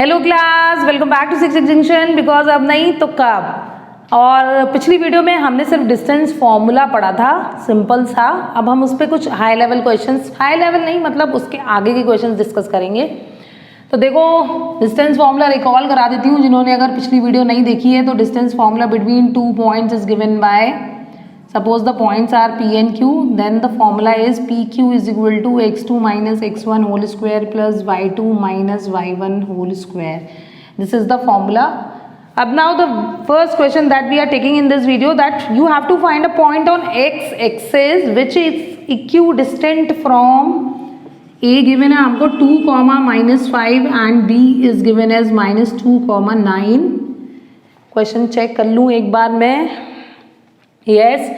Hello class, welcome back to Six Junction. Because अब नहीं तो कब। और पिछली वीडियो में हमने सिर्फ डिस्टेंस फॉर्मूला पढ़ा था, सिंपल सा। अब हम उस पर कुछ high level questions, high level नहीं मतलब उसके आगे के क्वेश्चंस डिस्कस करेंगे। तो देखो, डिस्टेंस फॉर्मूला रिकॉल करा देती हूँ जिन्होंने अगर पिछली वीडियो नहीं देखी है। तो distance formula between 2 points is given by, suppose the points are P and Q, then the formula is PQ is equal to x2 minus x1 whole square plus y2 minus y1 whole square. This is the formula. Now the first question that we are taking in this video, that you have to find a point on x axis which is equidistant from A given है हमको 2, -5 and B is given as -2, 9. Question check कर लूँ एक बार मैं। Yes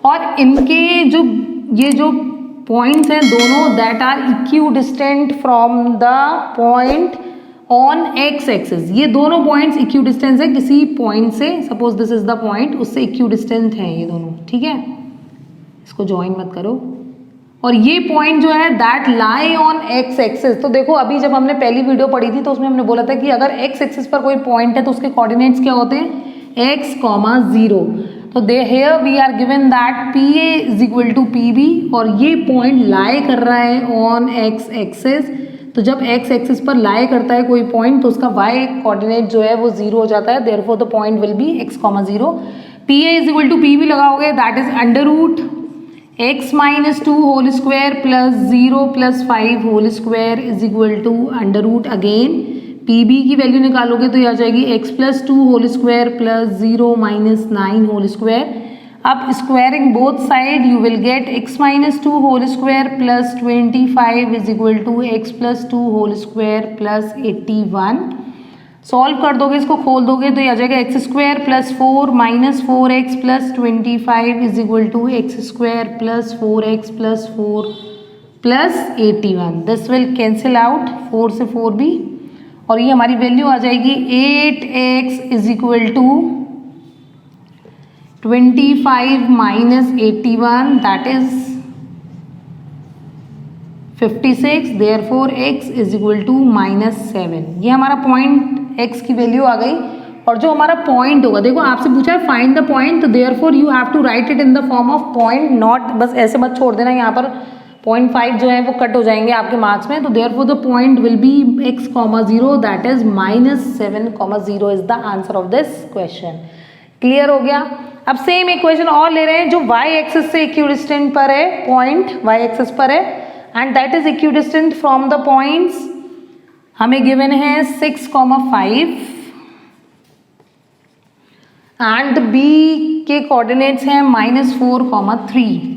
और इनके ये जो पॉइंट्स हैं दोनों, that are equidistant from the point on x axis. ये दोनों पॉइंट्स इक्विडिस्टेंट है किसी पॉइंट से। Suppose this is the point, उससे इक्विडिस्टेंट हैं ये दोनों, ठीक है। इसको ज्वाइन मत करो। और ये पॉइंट जो है that lie on x axis. तो देखो, अभी जब हमने पहली वीडियो पढ़ी थी तो उसमें हमने बोला था कि अगर एक्स एक्सिस पर कोई पॉइंट है तो उसके कोऑर्डिनेट्स क्या होते हैं, x, 0। तो they here we are given that PA is equal to PB और ये पॉइंट लाई कर रहा है ऑन x एक्सिस। तो जब x एक्सिस पर लाई करता है कोई पॉइंट तो उसका y कोऑर्डिनेट जो है वो 0 हो जाता है। Therefore the point will be x, 0। PA is equal to PB लगाओगे, that is under root x - 2 whole square plus 0 + 5 whole square is equal to under root again PB की वैल्यू निकालोगे तो ये आ जाएगी x + 2 whole square plus 0 - 9 whole square. अब squaring both side you will get x - 2 whole square plus 25 is equal to x + 2 whole square plus 81। Solve कर दोगे, इसको खोल दोगे तो ये आ जाएगा x² + 4 - 4x plus 25 is equal to x² + 4x + 4 plus 81। This will cancel out, 4 से 4 भी, और ये हमारी वैल्यू आ जाएगी 8x is equal to 25 - 81 that is 56। Therefore x is equal to -7। ये हमारा पॉइंट x की वैल्यू आ गई। और जो हमारा पॉइंट होगा, देखो आपसे पूछा है फाइंड द पॉइंट, तो therefore you have to write it in the form of point, not बस ऐसे मत छोड़ देना। यहाँ पर 0.5 जो है वो कट हो जाएंगे आपके मार्क्स में। तो therefore the point will be x, 0 that is -7, 0 is the answer of this question. Clear हो गया। अब सेम एक क्वेश्चन और ले रहे हैं जो y एक्सिस से इक्विडिस्टेंट पर है, पॉइंट y एक्सिस पर है and that is equidistant from the points. हमें गिवन है 6, 5 एंड b के कोऑर्डिनेट्स हैं -4, 3।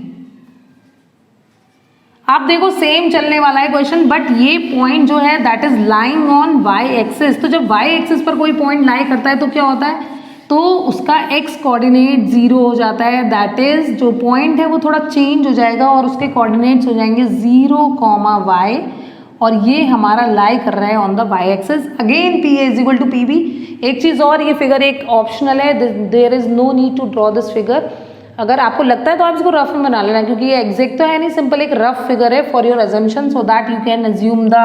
आप देखो सेम चलने वाला है क्वेश्चन, बट ये पॉइंट जो है that is lying on y axis. तो जब y एक्सिस पर कोई पॉइंट लाई करता है तो क्या होता है, तो उसका x कोऑर्डिनेट 0 हो जाता है। दैट इज जो पॉइंट है वो थोड़ा चेंज हो जाएगा और उसके कोऑर्डिनेट्स हो जाएंगे 0, y, और ये हमारा लाई कर रहा है on the y axis. Again PA is equal to PB। एक चीज और, ये फिगर एक ऑप्शनल है, there is no need to draw this figure. अगर आपको लगता है तो आप इसको रफ में बना लेना, क्योंकि ये एग्जैक्ट तो है नहीं, सिंपल एक रफ फिगर है for your assumption, so that you can assume the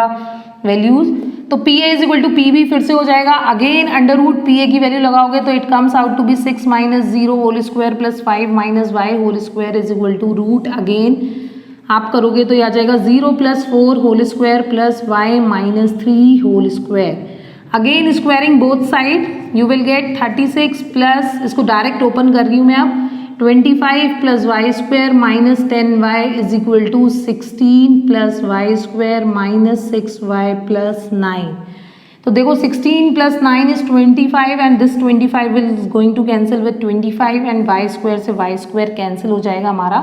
values. तो PA is equal to PB फिर से हो जाएगा। अगेन अंडर रूट PA की वैल्यू लगाओगे तो it comes out to be 6 - 0 whole square plus 5 - y whole square is equal to root. Again आप करोगे तो ये आ जाएगा 0 + 4 whole square plus y - 3 whole square. Again squaring both side you will get 36 plus, इसको direct open कर रही हूँ मैं अब, 25 + y² - 10y is equal to 16 + y² - 6y + 9। तो देखो 16 + 9 is 25 and this 25 is going to cancel with 25 and y² से y² cancel हो जाएगा हमारा।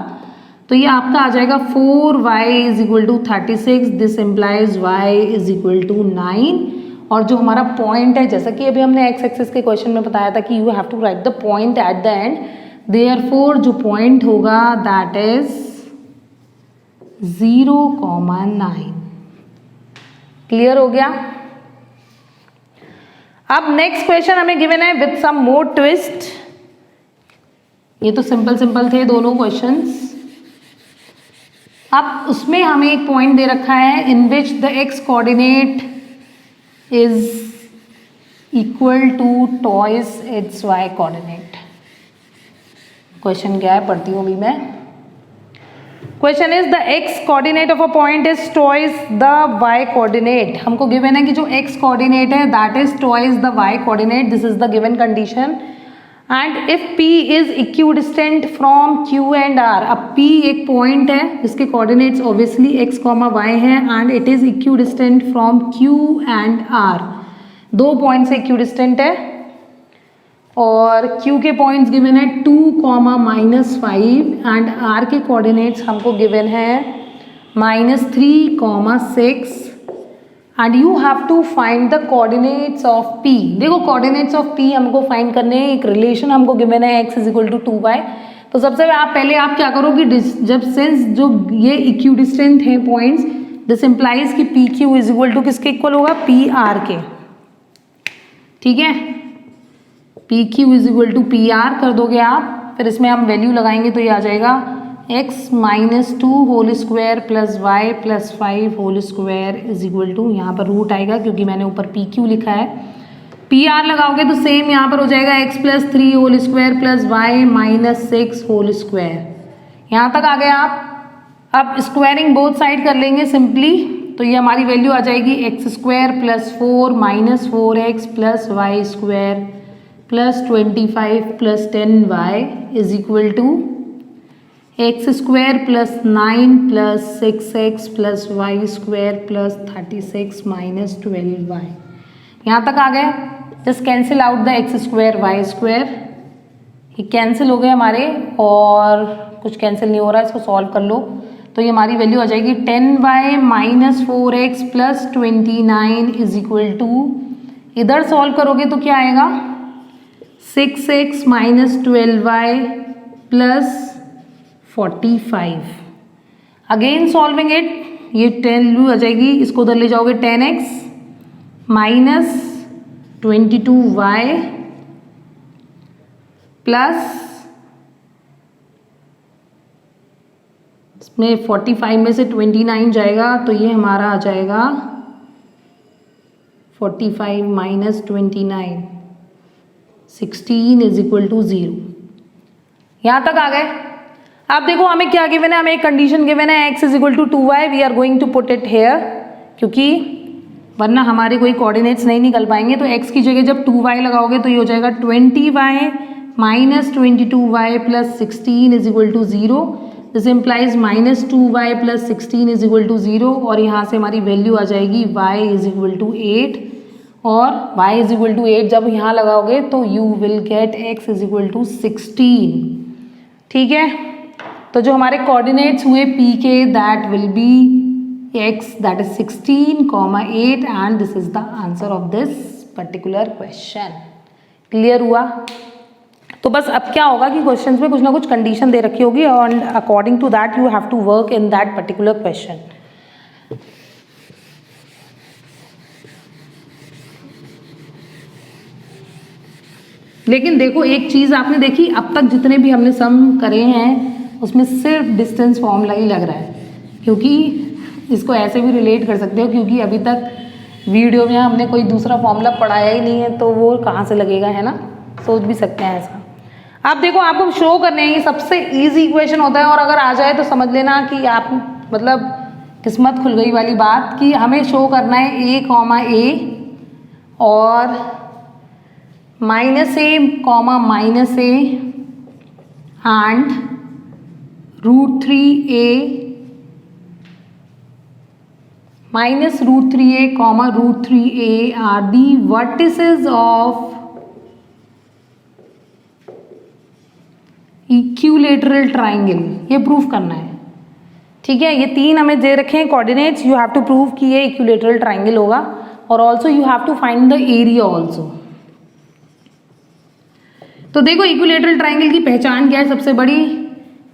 तो ये आपका आ जाएगा 4y is equal to 36। This implies y is equal to 9। और जो हमारा पॉइंट है, जैसा कि अभी हमने x एक्सिस के क्वेश्चन में बताया था कि you have to write the point at the end. Therefore जो पॉइंट होगा दैट इज 0, 9। क्लियर हो गया। अब नेक्स्ट क्वेश्चन हमें गिवन है विद सम मोर ट्विस्ट। ये तो सिंपल थे दोनों क्वेश्चंस। अब उसमें हमें एक पॉइंट दे रखा है in which the x coordinate is equal to twice its Y coordinate. Question क्या है, पढ़ती हूँ अभी मैं। Question is the X coordinate of a point is twice the Y coordinate. हमको गिवन है कि जो एक्स कोऑर्डिनेट है that is twice the Y coordinate, this is the given condition. And if P is equidistant from Q and R, अब P एक point है जिसके coordinates obviously x, y है and it is equidistant from Q and R। दो पॉइंट से equidistant है और Q के पॉइंट्स गिवन है 2, -5 एंड R के कोऑर्डिनेट्स हमको गिवन है -3, 6 and you have to find the coordinates of P। देखो कोऑर्डिनेट्स ऑफ P हमको फाइंड करने हैं, एक रिलेशन हमको गिवन है x = 2y। तो सबसे पहले आप क्या करो कि जब सिंस जो ये इक्विडिस्टेंट है पॉइंट्स, दिस इम्प्लाइज कि PQ = किसके इक्वल होगा, PR के। ठीक है, PQ = PR कर दोगे आप, फिर इसमें हम वैल्यू लगाएंगे तो ये आ जाएगा x - 2 square plus y plus 5 square = यहाँ पर रूट आएगा क्योंकि मैंने ऊपर PQ लिखा है। PR लगाओगे तो सेम यहाँ पर हो जाएगा x + 3 square plus y - 6 square. यहाँ तक आ गए आप। अब स्क्वायरिंग बोथ साइड कर लेंगे सिंपली, तो ये हमारी वैल्यू आ जाएगी x² + 4 - 4x plus y square plus 25 plus 10y = x² + 9 + 6x plus y square plus 36 - 12y। यहाँ तक आ गए। Just cancel out the x² y², ये कैंसिल हो गए हमारे और कुछ कैंसिल नहीं हो रहा, इसको सॉल्व कर लो तो ये हमारी वैल्यू आ जाएगी 10y - 4x प्लस 29 = इधर सॉल्व करोगे तो क्या आएगा 6x - 12y plus 45। Again solving it, ये 10 आ जाएगी, इसको उधर ले जाओगे 10x - 22y प्लस इसमें 45 में से 29 जाएगा तो ये हमारा आ जाएगा 45 - 29 16 = 0। यहाँ तक आ गए। अब देखो हमें क्या गिवन है, हमें एक कंडीशन गिवन है x = 2y। We are going to put it here क्योंकि वरना हमारे कोई कोऑर्डिनेट्स नहीं निकल पाएंगे। तो x की जगह जब 2y लगाओगे तो ये हो जाएगा 20y - 22y plus 16 = 0। This implies -2y plus 16 = 0 और यहाँ से हमारी वैल्यू आ जाएगी y = 8 और y = 8 जब यहाँ लगाओगे तो you will get x = 16। ठीक है, तो जो हमारे कोऑर्डिनेट्स हुए P के that will be x that is 16, 8 and this is the answer of this particular question. Clear हुआ? तो बस अब क्या होगा कि क्वेश्चंस में कुछ ना कुछ कंडीशन दे रखी होगी और according to that you have to work in that particular question. लेकिन देखो एक चीज़ आपने देखी, अब तक जितने भी हमने सम करे हैं उसमें सिर्फ डिस्टेंस फॉर्मूला ही लग रहा है, क्योंकि इसको ऐसे भी रिलेट कर सकते हो क्योंकि अभी तक वीडियो में हमने कोई दूसरा फॉर्मूला पढ़ाया ही नहीं है तो वो कहाँ से लगेगा, है ना? सोच भी सकते हैं ऐसा। आप देखो आपको शो करने हैं, ये सबसे ईजी इक्वेशन होता है और अगर आ जाए तो समझ लेना कि आप मतलब किस्मत खुल गई वाली बात कि हमें शो करना है a, a और -a, -a and √3a minus √3a, √3a are the vertices of equilateral triangle. ये प्रूफ करना है, ठीक है? ये तीन हमें दे रखे हैं coordinates, you have to prove कि ये इक्विलैटरल ट्राइंगल होगा और also you have to find the area also. तो देखो इक्विलैटरल ट्राइंगल की पहचान क्या है सबसे बड़ी,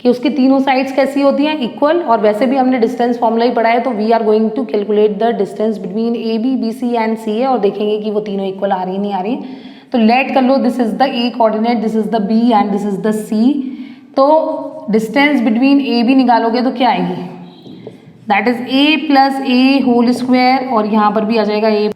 कि उसकी तीनों साइड्स कैसी होती हैं, इक्वल। और वैसे भी हमने डिस्टेंस फॉर्मूला ही पढ़ा है, तो we are going to calculate the distance between A B, B C and C A और देखेंगे कि वो तीनों इक्वल आ रही नहीं आ रही। तो लेट कर लो, this is the A coordinate, this is the B and this is the C. तो डिस्टेंस बिटवीन ए बी निकालोगे तो क्या आएगी, that is a + a whole square और यहाँ पर भी आ जाएगा a।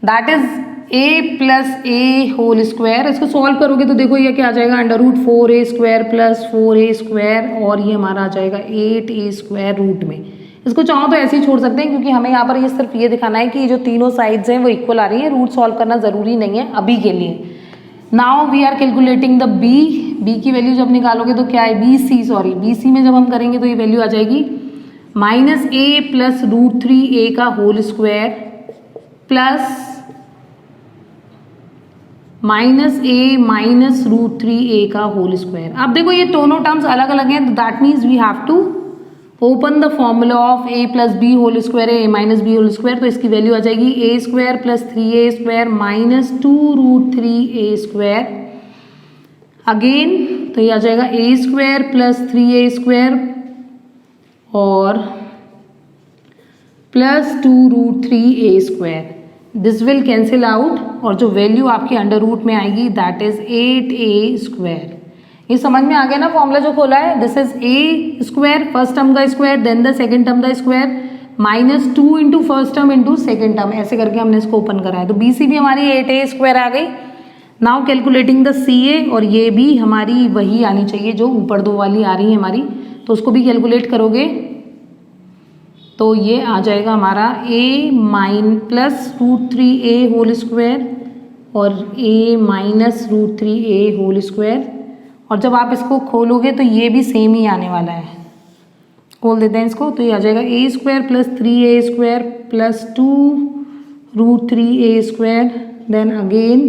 That is a plus A whole square. इसको सॉल्व करोगे तो देखो ये क्या आ जाएगा, under root 4a square plus 4a square, और ये हमारा आ जाएगा 8a स्क्वायर रूट में। इसको चाहो तो ऐसे ही छोड़ सकते हैं, क्योंकि हमें यहाँ पर ये सिर्फ ये दिखाना है कि जो तीनों साइड्स हैं वो इक्वल आ रही हैं। रूट सॉल्व करना ज़रूरी नहीं है अभी के लिए। Now we are calculating the B की वैल्यू जब निकालोगे तो क्या है, बी सी में जब हम करेंगे तो ये वैल्यू आ जाएगी -a प्लस रूट 3a का whole square plus -a minus root 3a का होल स्क्वायर। अब देखो ये दोनों टर्म्स अलग अलग हैं, तो that means we have to open the formula of a plus B whole square है a minus B whole square. तो इसकी वैल्यू आ जाएगी a square plus 3a square minus 2 root 3a square. Again तो ये आ जाएगा a square plus 3a square और plus 2 root 3a square. This will cancel out, और जो वैल्यू आपकी अंडर रूट में आएगी दैट इज 8a स्क्वायर। ये समझ में आ गया ना फॉर्मूला जो खोला है। This is a square, first term का square, then the second term का square, -2 into first term into second term, ऐसे करके हमने इसको ओपन करा है। तो बी सी भी हमारी 8a स्क्वायर आ गई। Now calculating the C A, और ये भी हमारी वही आनी चाहिए जो ऊपर दो वाली आ रही है हमारी, तो उसको भी कैलकुलेट करोगे तो ये आ जाएगा हमारा a plus root 3a whole square और a minus root 3a whole square. और जब आप इसको खोलोगे तो ये भी सेम ही आने वाला है। खोल देते हैं इसको, तो ये आ जाएगा a square plus 3a square plus 2 root 3a square, then again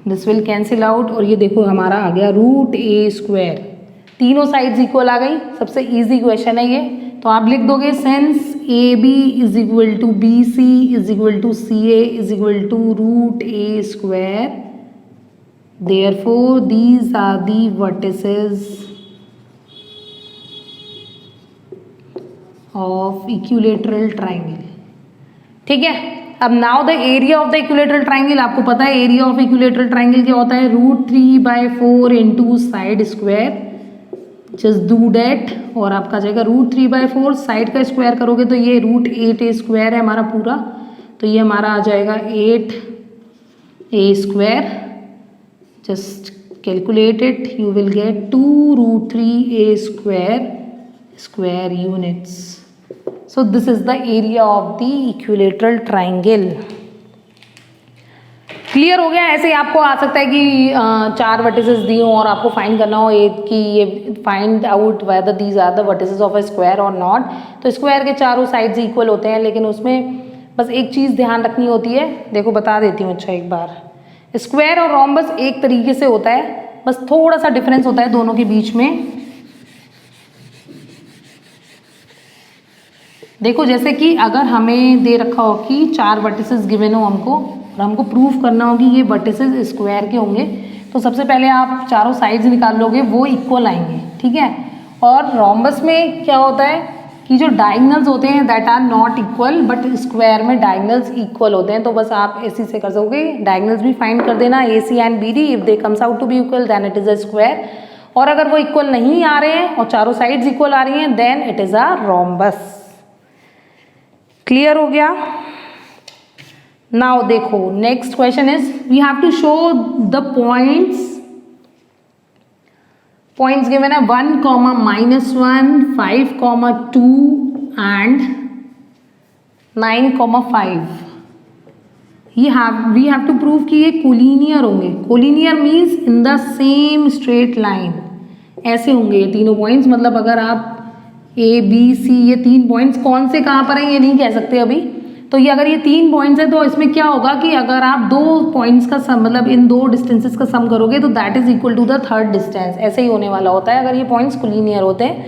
this will cancel out, और ये देखो हमारा आ गया रूट a स्क्वायर। तीनों साइड्स इक्वल आ गई। सबसे इजी क्वेश्चन है ये। तो आप लिख दोगे since A B is equal to B C is equal to C A is equal to root A square, therefore these are the vertices of equilateral triangle. ठीक है, अब now the area of the equilateral triangle. आपको पता है area of equilateral triangle क्या होता है, √3/4 into side square. Just do that, और आपका जाएगा √3/4, साइड का स्क्वायर करोगे तो ये √8a स्क्वायर है हमारा पूरा, तो ये हमारा आ जाएगा 8a square. Just calculate it, you will gate 2 √3a square units. So this is the area of the equilateral triangle. Clear हो गया। ऐसे ही आपको आ सकता है कि 4 वर्टिसेस दी हो और आपको फाइंड करना हो कि ये find out whether these are the vertices of a square और नॉट। तो स्क्वायर के चारों साइड्स इक्वल होते हैं, लेकिन उसमें बस एक चीज़ ध्यान रखनी होती है। देखो बता देती हूँ। अच्छा, एक बार स्क्वायर और रोम्बस एक तरीके से होता है, बस थोड़ा सा डिफरेंस होता है दोनों के बीच में। देखो जैसे कि अगर हमें दे रखा हो कि 4 वर्टिसेस गिवन हो हमको, और हमको प्रूफ करना हो कि ये वर्टिसेस स्क्वायर के होंगे, तो सबसे पहले आप चारों साइड्स निकाल लोगे, वो इक्वल आएंगे। ठीक है, और रोम्बस में क्या होता है कि जो डायगनल्स होते हैं that are not equal, but square में डायगनल्स इक्वल होते हैं। तो बस आप ऐसे से कर सकोगे, डायगनल्स भी फाइंड कर देना A C and B D. If they comes out to be equal then it is a square, और अगर वो इक्वल नहीं आ रहे हैं और चारों साइड्स इक्वल आ रही हैं then it is a rhombus. Clear हो गया। नाउ देखो next question is we have to show the points given है 1, -1, 5, 2 and 9, 5। We have to prove कि ये कोलिनियर होंगे। Collinear means in the same straight line, ऐसे होंगे ये तीनों पॉइंट्स। मतलब अगर आप ए बी सी ये 3 पॉइंट्स कौन से कहाँ पर हैं ये नहीं कह सकते अभी। तो ये अगर ये 3 पॉइंट्स हैं तो इसमें क्या होगा कि अगर आप 2 पॉइंट्स का सम, मतलब इन 2 डिस्टेंसेस का सम करोगे तो that is equal to the third distance. ऐसे ही होने वाला होता है अगर ये पॉइंट्स कोलिनियर होते हैं।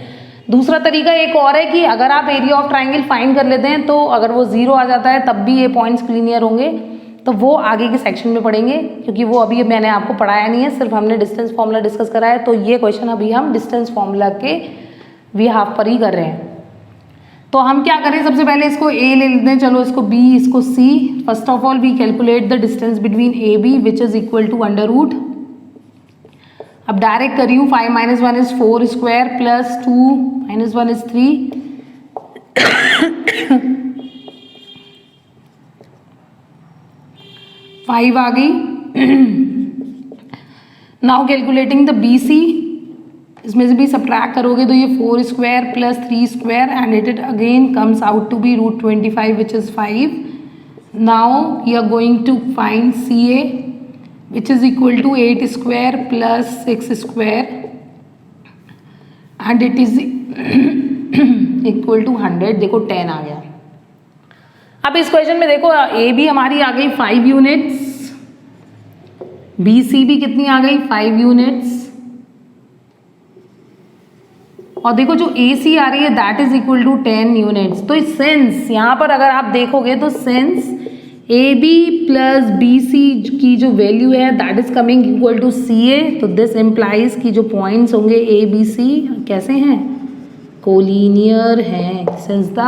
दूसरा तरीका एक और है कि अगर आप एरिया ऑफ ट्राइंगल फाइंड कर लेते हैं तो अगर वो 0 आ जाता है तब भी ये पॉइंट्स कोलिनियर होंगे। तो वो आगे के सेक्शन में पढ़ेंगे, क्योंकि वो अभी मैंने आपको पढ़ाया नहीं है, सिर्फ हमने डिस्टेंस फॉर्मूला डिस्कस करा है। तो ये क्वेश्चन अभी हम डिस्टेंस फॉर्मूला के बिहाफ पर ही कर रहे हैं। तो हम क्या करें, सबसे पहले इसको a ले लेते हैं, चलो इसको b, इसको c। First of all we calculate the distance between a b which is equal to √। अब डायरेक्ट कर रही हूँ, 5 - 1 is 4 square plus 2 - 1 is 3 five आ गई। Now calculating the B C, इसमें से भी सब्ट्रैक्ट करोगे तो ये 4 square plus 3 square and it again comes out to be √25 which is 5. Now you are going to find C A which is equal to 8 square plus 6 square and it is equal to 100. देखो 10 आ गया। अब इस question में देखो A B हमारी आ गई 5 units, B C भी कितनी आ गई 5 यूनिट्स, और देखो जो ए सी आ रही है that is equal to 10 units. तो सिंस यहाँ पर अगर आप देखोगे तो since A B plus B C की जो वैल्यू है that is coming equal to C A, तो दिस इम्प्लाइज कि जो पॉइंट्स होंगे ए बी सी कैसे हैं, कोलिनियर हैं, सिंस द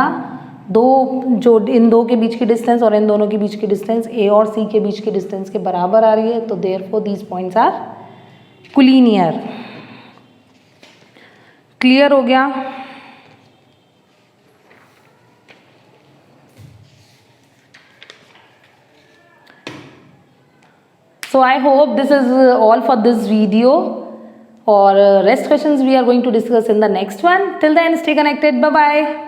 दो जो इन दो के बीच की डिस्टेंस और इन दोनों के बीच की डिस्टेंस ए और सी के बीच की डिस्टेंस के बराबर आ रही है, तो therefore these points are collinear. Clear हो गया? So I hope this is all for this video, or rest questions we are going to discuss in the next one. Till then, stay connected. Bye bye.